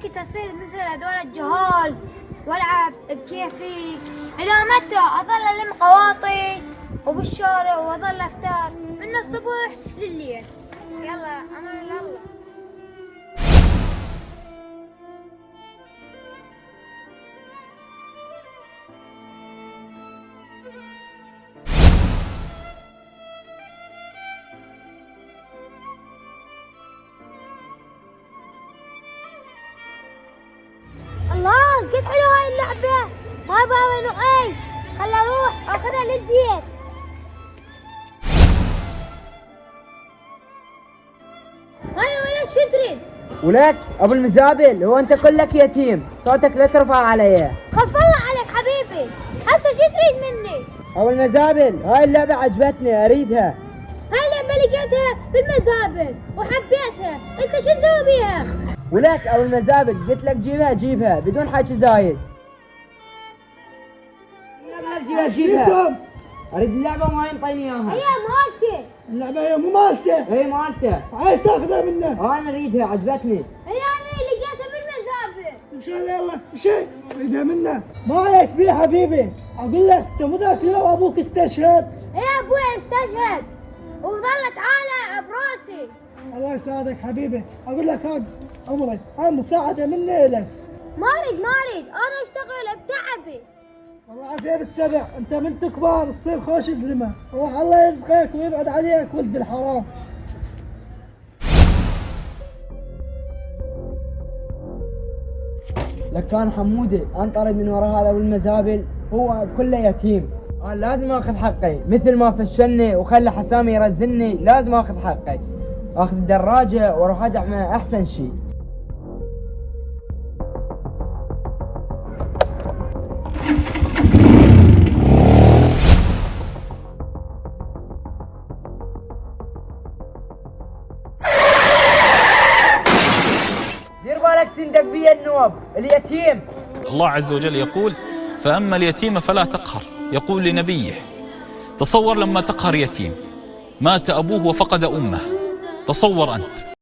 وقت أصير مثل هذول الجهال والعب بكيفي؟ إلى متى أظل ألم قواطي وبالشارع وأظل أفتار من الصبح لليل؟ يلا أمر الله. الله قد حلوة هاي اللعبة، ما باوي نقي، خل اروح اخذها للبيت. هاي ولا شو تريد؟ ولك ابو المزابل، هو انت كلك يتيم، صوتك لا ترفع علي. خف الله عليك حبيبي، هسه شو تريد مني؟ ابو المزابل، هاي اللعبة عجبتني اريدها. هاي اللعبة لقيتها بالمزابل وحبيتها، انت شو تسوي بيها؟ ولك ابو المزابل، قلت لك جيبها بدون حكي زايد. جيبها اريد اللعبة وما ينطيني اياها. هي مالتي. اللعبة هي مو مالته. هي مالته. عايز تاخذها منه؟ انا اريدها عجبتني. هي انا لقيتها بالمزابل. ان شاء الله يلا شيء اريدها منه. ما عليك بيه حبيبي، اقول لك انت مو ذاك اليوم ابوك استشهد. يا ابوي استشهد وظلت عانى براسي. الله يساعدك حبيبي، اقول لك هاك عمري، هاي مساعدة مني لك. ما اريد انا اشتغل بتعبي. والله عافية بالسبع، انت من تكبر تصير خوش زلمة، روح الله يرزقك ويبعد عليك ولد الحرام. لك كان حمودي انطرد من وراء هذا ابو المزابل، هو كله يتيم. انا لازم اخذ حقي، مثل ما فشلني وخلى حسامي يرزلني، لازم اخذ حقي. اخذ الدراجة واروح ادعم احسن شيء. دير بالك تندق بي النوب اليتيم. الله عز وجل يقول: فأما اليتيم فلا تقهر. يقول لنبيه: تصور لما تقهر يتيم، مات أبوه وفقد أمه، تصور أنت